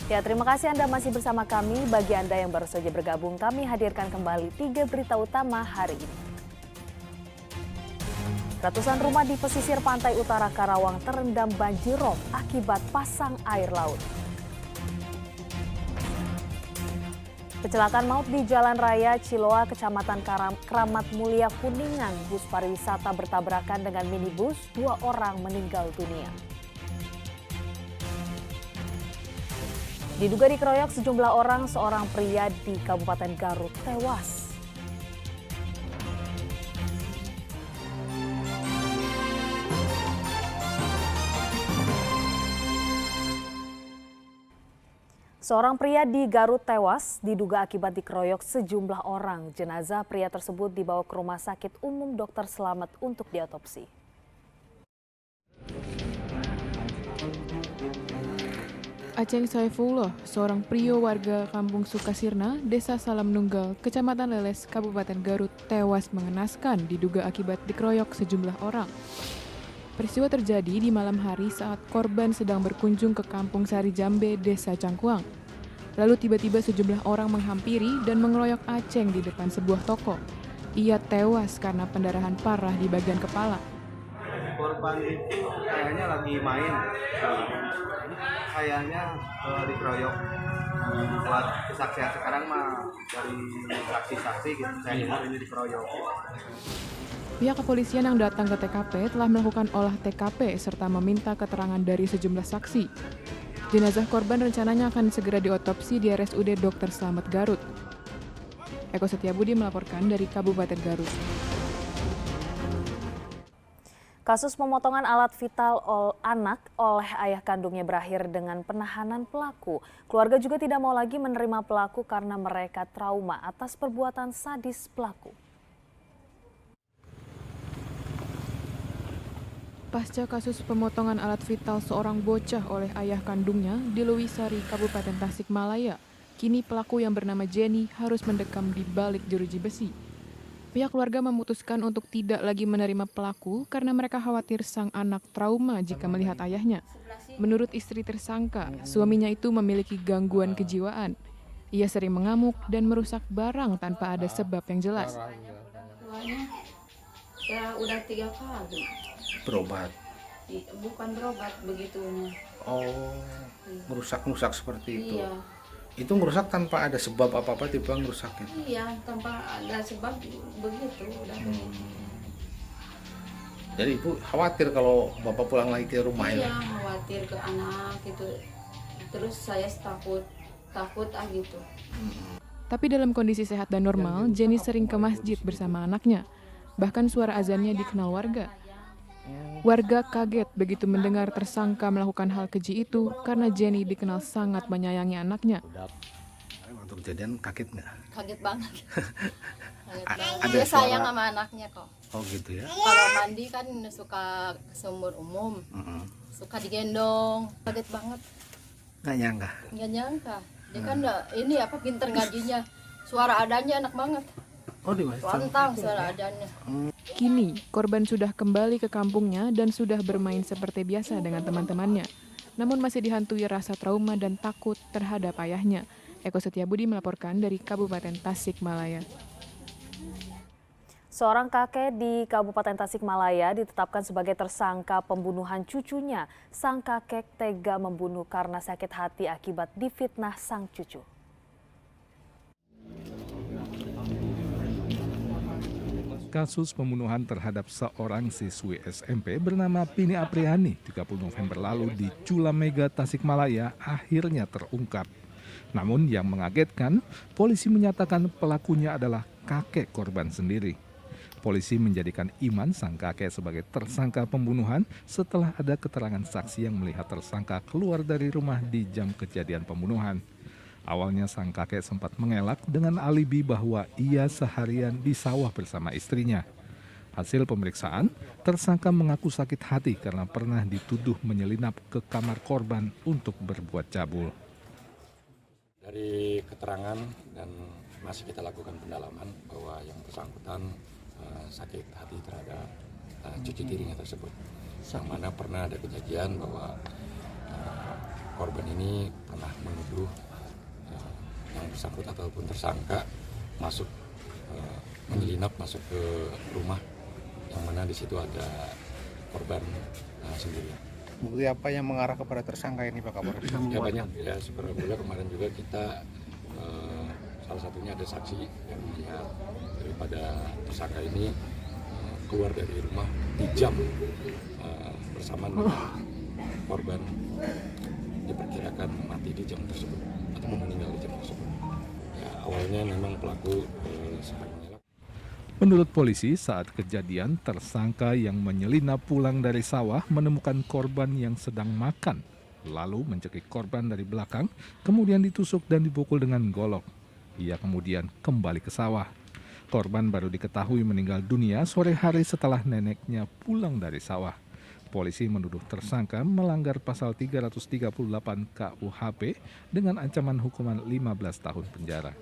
Ya, terima kasih Anda masih bersama kami. Bagi Anda yang baru saja bergabung, kami hadirkan kembali 3 berita utama hari ini. Ratusan rumah di pesisir pantai utara Karawang terendam banjirop akibat pasang air laut. Kecelakaan maut di Jalan Raya Ciloa, Kecamatan Kramat Mulia, Kuningan. Bus pariwisata bertabrakan dengan minibus, 2 orang meninggal dunia. Diduga dikeroyok sejumlah orang, seorang pria di Kabupaten Garut tewas. Seorang pria di Garut tewas diduga akibat dikeroyok sejumlah orang. Jenazah pria tersebut dibawa ke Rumah Sakit Umum Dr. Slamet untuk diotopsi. Aceng Saifullah, seorang pria warga Kampung Sukasirna, Desa Salam Nunggal, Kecamatan Leles, Kabupaten Garut, tewas mengenaskan diduga akibat dikeroyok sejumlah orang. Peristiwa terjadi di malam hari saat korban sedang berkunjung ke Kampung Sari Jambe, Desa Cangkuang. Lalu tiba-tiba sejumlah orang menghampiri dan mengeroyok Aceng di depan sebuah toko. Ia tewas karena pendarahan parah di bagian kepala. Korban itu kayaknya lagi main, kayaknya dikeroyok. Buat kesaksian sekarang mah dari saksi-saksi gitu, saya dengar ini dikeroyok. Pihak kepolisian yang datang ke TKP telah melakukan olah TKP serta meminta keterangan dari sejumlah saksi. Jenazah korban rencananya akan segera diotopsi di RSUD Dr. Slamet Garut. Eko Setiabudi melaporkan dari Kabupaten Garut. Kasus pemotongan alat vital anak oleh ayah kandungnya berakhir dengan penahanan pelaku. Keluarga juga tidak mau lagi menerima pelaku karena mereka trauma atas perbuatan sadis pelaku. Pasca kasus pemotongan alat vital seorang bocah oleh ayah kandungnya di Lewisari, Kabupaten Tasikmalaya, kini pelaku yang bernama Jenny harus mendekam di balik jeruji besi. Pihak keluarga memutuskan untuk tidak lagi menerima pelaku karena mereka khawatir sang anak trauma jika melihat ayahnya. Menurut istri tersangka, suaminya itu memiliki gangguan kejiwaan. Ia sering mengamuk dan merusak barang tanpa ada sebab yang jelas. Ya udah 3 kali. Berobat? Bukan berobat begitunya. Oh, merusak-merusak seperti itu. Iya. Itu merusak tanpa ada sebab apa-apa tiba merusak itu. Iya, tanpa ada sebab begitu udah begitu. Jadi ibu khawatir kalau bapak pulang lagi ke rumah Iya, ya? khawatir ke anak gitu. Terus saya takut gitu. Tapi dalam kondisi sehat dan normal, Jenny sering ke masjid bersama anaknya. Bahkan suara azannya dikenal warga. Warga kaget begitu mendengar tersangka melakukan hal keji itu karena Jenny dikenal sangat menyayangi anaknya. Waktu kejadian kaget nggak? Kaget banget. Ada Dia sayang suara? sama anaknya kok. Oh gitu ya? Kalau mandi kan suka ke sumur umum. Suka digendong. Kaget banget. Nggak nyangka? Nggak nyangka. Dia kan ini pinter ngajinya. Suara adanya enak banget. Oh di masjid? Pantang suara adanya. Kini, korban sudah kembali ke kampungnya dan sudah bermain seperti biasa dengan teman-temannya. Namun masih dihantui rasa trauma dan takut terhadap ayahnya. Eko Setiabudi melaporkan dari Kabupaten Tasikmalaya. Seorang kakek di Kabupaten Tasikmalaya ditetapkan sebagai tersangka pembunuhan cucunya. Sang kakek tega membunuh karena sakit hati akibat difitnah sang cucu. Kasus pembunuhan terhadap seorang siswi SMP bernama Pini Apriani 30 November lalu di Culamega, Tasikmalaya akhirnya terungkap. Namun yang mengagetkan, polisi menyatakan pelakunya adalah kakek korban sendiri. Polisi menjadikan Iman sang kakek sebagai tersangka pembunuhan setelah ada keterangan saksi yang melihat tersangka keluar dari rumah di jam kejadian pembunuhan. Awalnya sang kakek sempat mengelak dengan alibi bahwa ia seharian di sawah bersama istrinya. Hasil pemeriksaan, tersangka mengaku sakit hati karena pernah dituduh menyelinap ke kamar korban untuk berbuat cabul. Dari keterangan dan masih kita lakukan pendalaman bahwa yang bersangkutan sakit hati terhadap cucu tirinya tersebut. Yang mana pernah ada kejadian bahwa korban ini pernah menuduh yang bersangkutan ataupun tersangka masuk menyelinap masuk ke rumah yang mana di situ ada korban sendirian. Bukti apa yang mengarah kepada tersangka ini Pak Kapolres? Ya banyak ya, alhamdulillah kemarin juga kita salah satunya ada saksi yang melihat daripada tersangka ini keluar dari rumah di jam bersamaan dengan korban diperkirakan mati di jam tersebut atau meninggal di jam tersebut. Ya, awalnya memang pelaku sempat mengelak. Menurut polisi, saat kejadian, tersangka yang menyelinap pulang dari sawah menemukan korban yang sedang makan, lalu mencekik korban dari belakang, kemudian ditusuk dan dipukul dengan golok. Ia kemudian kembali ke sawah. Korban baru diketahui meninggal dunia sore hari setelah neneknya pulang dari sawah. Polisi menuduh tersangka melanggar pasal 338 KUHP dengan ancaman hukuman 15 tahun penjara.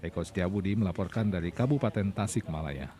Eko Setiabudi melaporkan dari Kabupaten Tasikmalaya.